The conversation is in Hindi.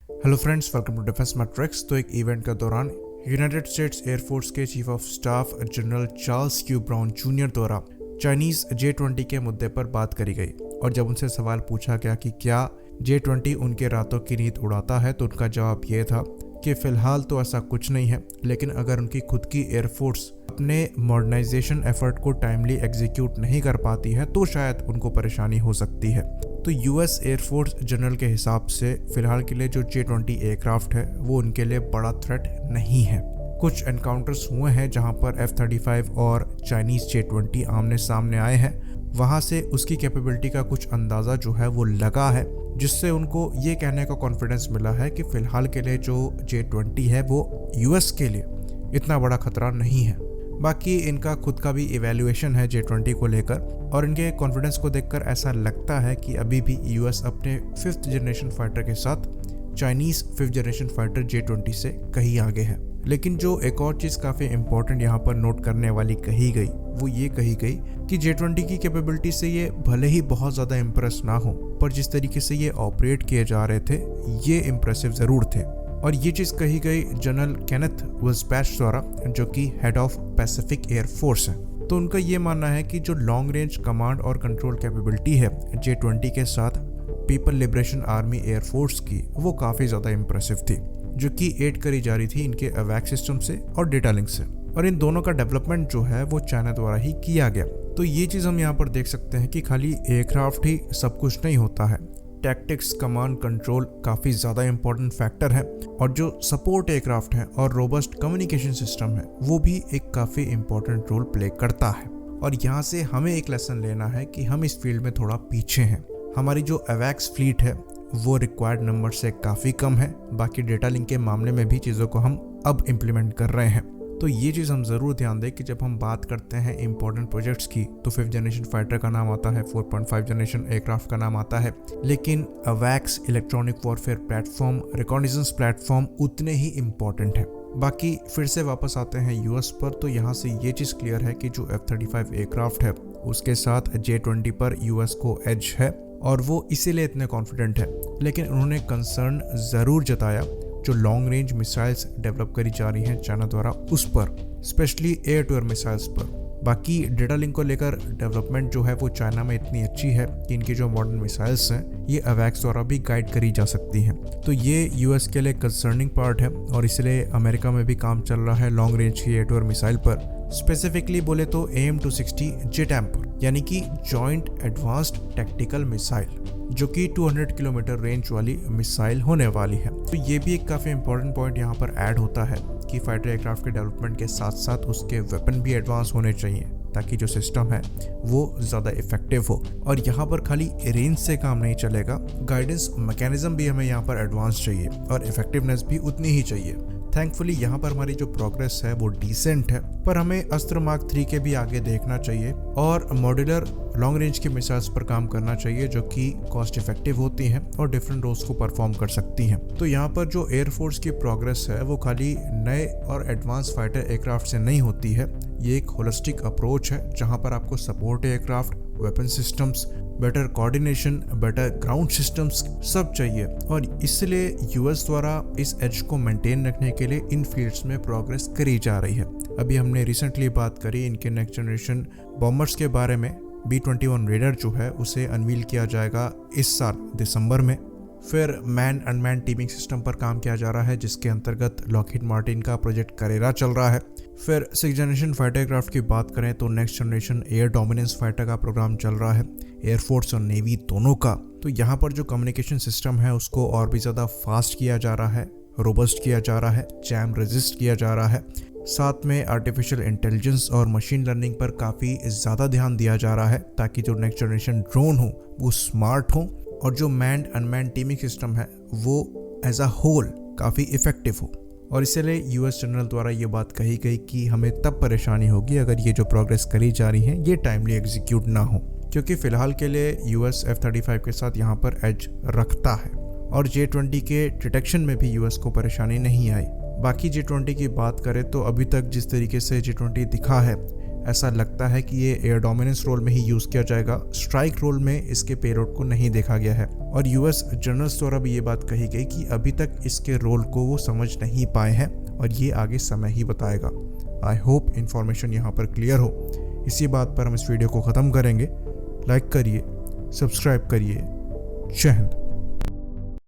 Hello friends, welcome to defence matrix. तो एक इवेंट के दौरान यूनाइटेड स्टेट्स एयरफोर्स के chief of staff general Charles Q Brown junior द्वारा चाइनीज J-20 के मुद्दे पर बात करी गई और जब उनसे सवाल पूछा गया कि क्या J-20 उनके रातों की नींद उड़ाता है, तो उनका जवाब ये था कि फिलहाल तो ऐसा कुछ नहीं है, लेकिन अगर उनकी खुद की एयरफोर्स अपने मॉडर्नाइजेशन एफर्ट को टाइमली एग्जीक्यूट नहीं कर पाती है तो शायद उनको परेशानी हो सकती है। तो यूएस एयरफोर्स जनरल के हिसाब से फिलहाल के लिए जो J-20 एयरक्राफ्ट है वो उनके लिए बड़ा थ्रेट नहीं है। कुछ एनकाउंटर्स हुए हैं जहां पर F-35 और चाइनीज J-20 आमने सामने आए हैं, वहां से उसकी कैपेबिलिटी का कुछ अंदाज़ा जो है वो लगा है, जिससे उनको ये कहने का कॉन्फिडेंस मिला है कि फ़िलहाल के लिए जो J-20 है वो यूएस के लिए इतना बड़ा खतरा नहीं है। बाकी इनका खुद का भी इवैल्यूएशन है J-20 को लेकर और इनके कॉन्फिडेंस को देखकर ऐसा लगता है कि अभी भी यूएस अपने 5th जनरेशन फाइटर के साथ Chinese 5th generation fighter J-20 से कहीं आगे है। लेकिन जो एक और चीज़ काफ़ी इम्पोर्टेंट यहाँ पर नोट करने वाली कही गई वो ये कही गई कि J-20 की कैपेबिलिटी से ये भले ही बहुत ज़्यादा इम्प्रेस ना हो, पर जिस तरीके से ये ऑपरेट किए जा रहे थे ये इम्प्रेसिव ज़रूर थे। और ये चीज़ कही गई जनरल केनेथ विल्सपैच द्वारा, जो कि head of Pacific air force है। तो उनका ये मानना है कि जो लॉन्ग रेंज कमांड और कंट्रोल कैपेबिलिटी है J-20 के साथ people liberation army air force की, वो काफ़ी ज़्यादा इम्प्रेसिव थी, जो कि एड करी जा रही थी इनके अवैक सिस्टम से और डेटा लिंक से। और इन दोनों का डेवलपमेंट जो है वो चाइना द्वारा ही किया गया। तो ये चीज़ हम यहाँ पर देख सकते हैं कि खाली एयरक्राफ्ट ही सब कुछ नहीं होता है, टैक्टिक्स, कमांड, कंट्रोल काफ़ी ज़्यादा इंपॉर्टेंट फैक्टर है, और जो सपोर्ट एयरक्राफ्ट है और रोबस्ट कम्युनिकेशन सिस्टम है वो भी एक काफ़ी इंपॉर्टेंट रोल प्ले करता है। और यहाँ से हमें एक लेसन लेना है कि हम इस फील्ड में थोड़ा पीछे हैं। हमारी जो अवैक्स फ्लीट है वो रिक्वायर्ड नंबर से काफ़ी कम है। बाकी डेटा लिंक के मामले में भी चीज़ों को हम अब इम्प्लीमेंट कर रहे हैं। तो ये चीज़ हम ज़रूर ध्यान दें कि जब हम बात करते हैं इंपॉर्टेंट प्रोजेक्ट्स की तो 5th जनरेशन फाइटर का नाम आता है, 4.5 जनरेशन एयरक्राफ्ट का नाम आता है, लेकिन अवैक्स, इलेक्ट्रॉनिक वॉरफेयर प्लेटफॉर्म, रिकॉग्निजेंस प्लेटफॉर्म उतने ही इम्पॉर्टेंट है। बाकी फिर से वापस आते हैं यूएस पर, तो यहाँ से ये चीज़ क्लियर है कि जो F-35 एयरक्राफ्ट है उसके साथ J-20 पर यूएस को एज है और वो इसीलिए इतने कॉन्फिडेंट है। लेकिन उन्होंने कंसर्न ज़रूर जताया जो लॉन्ग रेंज मिसाइल्स डेवलप करी जा रही हैं चाइना द्वारा उस पर, specially air to air missiles पर। बाकी डेटा लिंक को लेकर डेवलपमेंट जो है वो चाइना में इतनी अच्छी है कि इनकी जो मॉडर्न मिसाइल्स हैं ये अवैक्स द्वारा भी गाइड करी जा सकती हैं। तो ये यूएस के लिए कंसर्निंग पार्ट है और इसलिए अमेरिका में भी काम चल रहा है लॉन्ग रेंज की एयर टू एयर मिसाइल पर, स्पेसिफिकली बोले तो AIM-260 JTAM पर, यानी कि जॉइंट एडवांस्ड टैक्टिकल मिसाइल, जो कि 200 किलोमीटर रेंज वाली मिसाइल होने वाली है। तो ये भी एक काफ़ी इंपॉर्टेंट पॉइंट यहाँ पर ऐड होता है कि फाइटर एयरक्राफ्ट के डेवलपमेंट के साथ साथ उसके वेपन भी एडवांस होने चाहिए ताकि जो सिस्टम है वो ज़्यादा इफेक्टिव हो। और यहाँ पर खाली रेंज से काम नहीं चलेगा, गाइडेंस मैकेनिज्म भी हमें यहाँ पर एडवांस चाहिए और इफेक्टिवनेस भी उतनी ही चाहिए। थैंकफुली यहाँ पर हमारी जो प्रोग्रेस है वो डिसेंट है, पर हमें अस्त्र मार्क 3 के भी आगे देखना चाहिए और मॉड्यूलर लॉन्ग रेंज की मिसाइल्स पर काम करना चाहिए जो कि कॉस्ट इफेक्टिव होती हैं और डिफरेंट रोल्स को परफॉर्म कर सकती हैं। तो यहाँ पर जो एयरफोर्स की प्रोग्रेस है वो खाली नए और एडवांस फाइटर एयरक्राफ्ट से नहीं होती है, ये एक होलिस्टिक अप्रोच है जहाँ पर आपको support aircraft, weapon systems, better coordination, better ground systems सब चाहिए। और इसलिए यूएस द्वारा इस एज को मेंटेन रखने के लिए इन फील्ड्स में प्रोग्रेस करी जा रही है। अभी हमने रिसेंटली बात करी इनके नेक्स्ट जनरेशन बॉम्बर्स के बारे में। B-21 रेडर जो है उसे अनवील किया जाएगा इस साल दिसंबर में। फिर मैन अनमैन टीमिंग सिस्टम पर काम किया जा रहा है जिसके अंतर्गत लॉकहीड मार्टिन का प्रोजेक्ट करेरा चल रहा है। फिर 6th जनरेशन फाइटर एयरक्राफ्ट की बात करें तो next generation air dominance fighter का प्रोग्राम चल रहा है, एयरफोर्स और नेवी दोनों का। तो यहाँ पर जो कम्युनिकेशन सिस्टम है उसको और भी ज़्यादा फास्ट किया जा रहा है, रोबस्ट किया जा रहा है, जैम रेजिस्ट किया जा रहा है। साथ में आर्टिफिशियल इंटेलिजेंस और मशीन लर्निंग पर काफ़ी ज़्यादा ध्यान दिया जा रहा है ताकि जो नेक्स्ट जनरेशन ड्रोन हो वो स्मार्ट हो और जो मैन्ड अनमैन्ड टीमिंग सिस्टम है वो एज अ होल काफ़ी इफेक्टिव हो। और इसलिए यूएस जनरल द्वारा ये बात कही गई कि हमें तब परेशानी होगी अगर ये जो प्रोग्रेस करी जा रही है ये टाइमली एग्जीक्यूट ना हो, क्योंकि फ़िलहाल के लिए यूएस F-35 के साथ यहाँ पर एज रखता है और J-20 के डिटेक्शन में भी यूएस को परेशानी नहीं आई। बाकी J-20 की बात करें तो अभी तक जिस तरीके से J-20 दिखा है ऐसा लगता है कि ये एयर डोमिनेंस रोल में ही यूज़ किया जाएगा, स्ट्राइक रोल में इसके पेलोड को नहीं देखा गया है। और यूएस जनरल्स द्वारा भी ये बात कही गई कि अभी तक इसके रोल को वो समझ नहीं पाए हैं और ये आगे समय ही बताएगा। आई होप इन्फॉर्मेशन यहाँ पर क्लियर हो। इसी बात पर हम इस वीडियो को ख़त्म करेंगे। लाइक करिए, सब्सक्राइब करिए। जय हिंद।